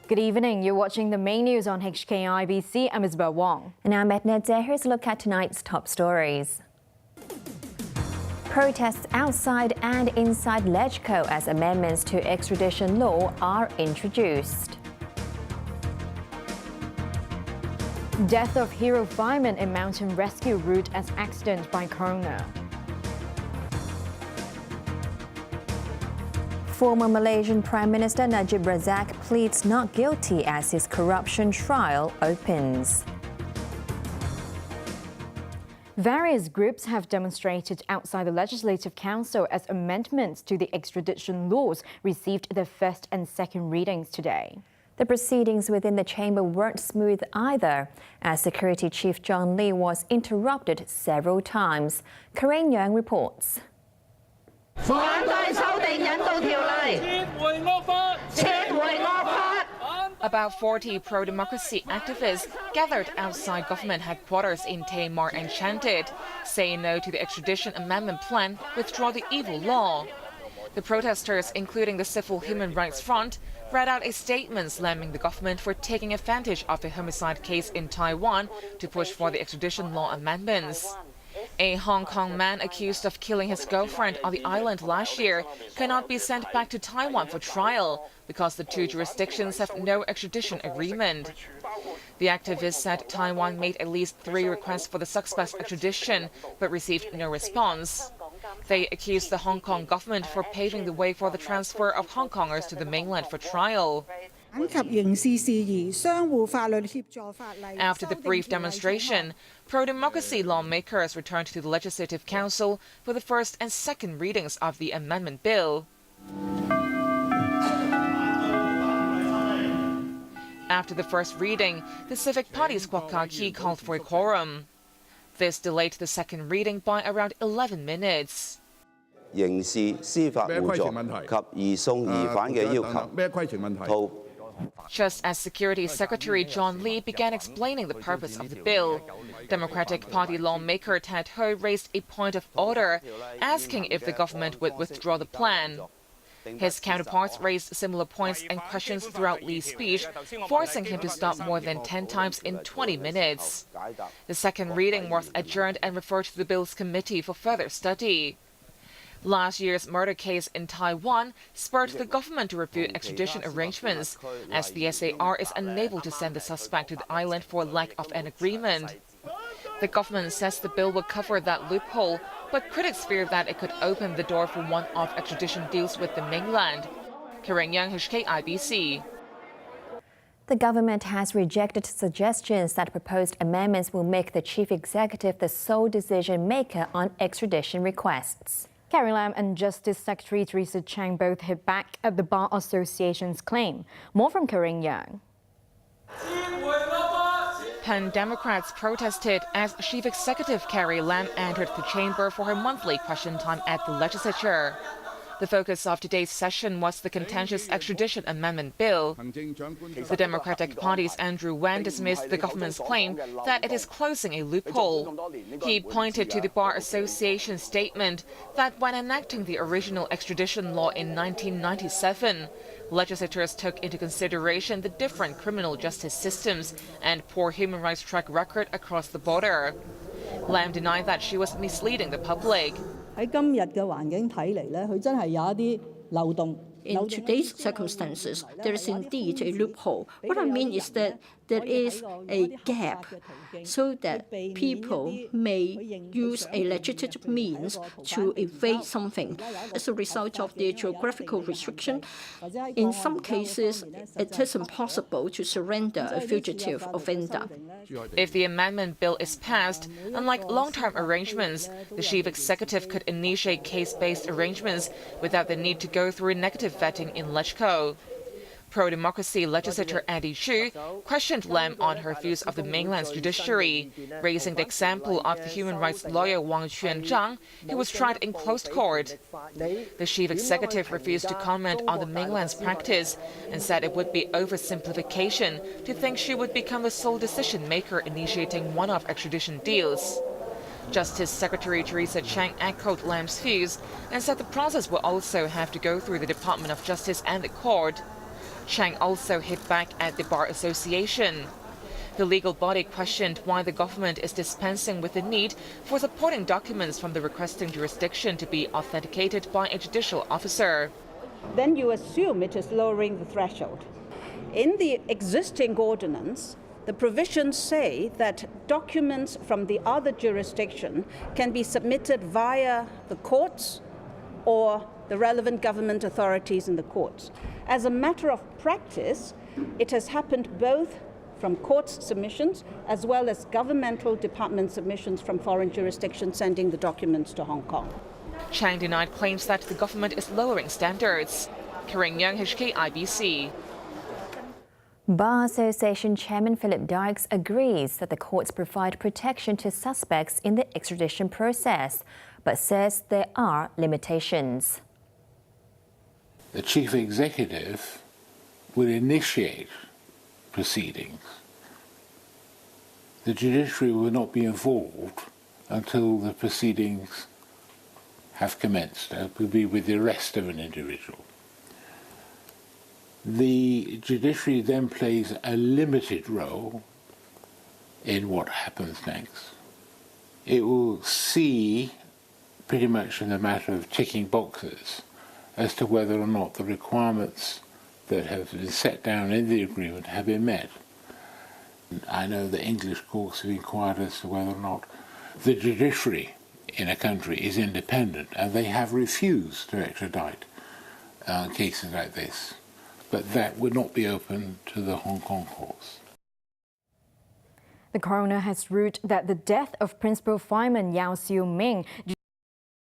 Good evening. You're watching the main news on HKIBC. I'm Isabel Wong. And I'm Edna. Here's a look at tonight's top stories. Protests outside and inside LegCo as amendments to extradition law are introduced. Death of hero fireman in mountain rescue route as accident by coroner. Former Malaysian Prime Minister Najib Razak pleads not guilty as his corruption trial opens. Various groups have demonstrated outside the Legislative Council as amendments to the extradition laws received their first and second readings today. The proceedings within the chamber weren't smooth either, as Security Chief John Lee was interrupted several times. Karen Young reports. About 40 pro-democracy activists gathered outside government headquarters in Tamar and chanted, "Say no to the extradition amendment plan, withdraw the evil law." The protesters, including the Civil Human Rights Front, read out a statement slamming the government for taking advantage of a homicide case in Taiwan to push for the extradition law amendments. A Hong Kong man accused of killing his girlfriend on the island last year cannot be sent back to Taiwan for trial because the two jurisdictions have no extradition agreement. The activists said Taiwan made at least 3 requests for the suspect's extradition but received no response. They accused the Hong Kong government for paving the way for the transfer of Hong Kongers to the mainland for trial. After the brief demonstration, pro-democracy lawmakers returned to the Legislative Council for the first and second readings of the amendment bill. After the first reading, the Civic Party's Kwok Ka-ki called for a quorum. This delayed the second reading by around 11 minutes. Just as Security Secretary John Lee began explaining the purpose of the bill, Democratic Party lawmaker Ted Hui raised a point of order, asking if the government would withdraw the plan. His counterparts raised similar points and questions throughout Lee's speech, forcing him to stop more than 10 times in 20 minutes. The second reading was adjourned and referred to the bill's committee for further study. Last year's murder case in Taiwan spurred the government to review extradition arrangements, as the SAR is unable to send the suspect to the island for lack of an agreement. The government says the bill will cover that loophole, but critics fear that it could open the door for one-off extradition deals with the mainland. Karen Young, HKIBC. The government has rejected suggestions that proposed amendments will make the chief executive the sole decision maker on extradition requests. Carrie Lam and Justice Secretary Teresa Chang both hit back at the Bar Association's claim. More from Karen Young. Pen Democrats protested as Chief Executive Carrie Lam entered the chamber for her monthly question time at the legislature. The focus of today's session was the contentious extradition amendment bill. The Democratic Party's Andrew Wan dismissed the government's claim that it is closing a loophole. He pointed to the Bar Association's statement that when enacting the original extradition law in 1997, legislators took into consideration the different criminal justice systems and poor human rights track record across the border. Lam denied that she was misleading the public. In today's circumstances, there is indeed a loophole. What I mean is that there is a gap so that people may use a legitimate means to evade something. As a result of the geographical restriction, in some cases, it is impossible to surrender a fugitive offender. If the amendment bill is passed, unlike long-term arrangements, the chief executive could initiate case-based arrangements without the need to go through negative vetting in LegCo. Pro-democracy legislator Andy Chu questioned Lam on her views of the mainland's judiciary, raising the example of the human rights lawyer Wong who was tried in closed court. The chief executive refused to comment on the mainland's practice and said it would be oversimplification to think she would become the sole decision-maker initiating one-off extradition deals. Justice Secretary Teresa Chang echoed Lam's views and said the process will also have to go through the Department of Justice and the court. Chang also hit back at the Bar Association. The legal body questioned why the government is dispensing with the need for supporting documents from the requesting jurisdiction to be authenticated by a judicial officer. Then you assume it is lowering the threshold. In the existing ordinance, the provisions say that documents from the other jurisdiction can be submitted via the courts or the relevant government authorities in the courts. As a matter of practice, it has happened both from courts submissions as well as governmental department submissions from foreign jurisdictions sending the documents to Hong Kong. Chang denied claims that the government is lowering standards. Karen Young, HK IBC. Bar Association Chairman Philip Dykes agrees that the courts provide protection to suspects in the extradition process, but says there are limitations. The chief executive will initiate proceedings. The judiciary will not be involved until the proceedings have commenced. It will be with the arrest of an individual. The judiciary then plays a limited role in what happens next. It will see, pretty much in the matter of ticking boxes, as to whether or not the requirements that have been set down in the agreement have been met. I know the English courts have inquired as to whether or not the judiciary in a country is independent, and they have refused to extradite cases like this. But that would not be open to the Hong Kong courts. The coroner has ruled that the death of Principal Fireman Yau Siu Ming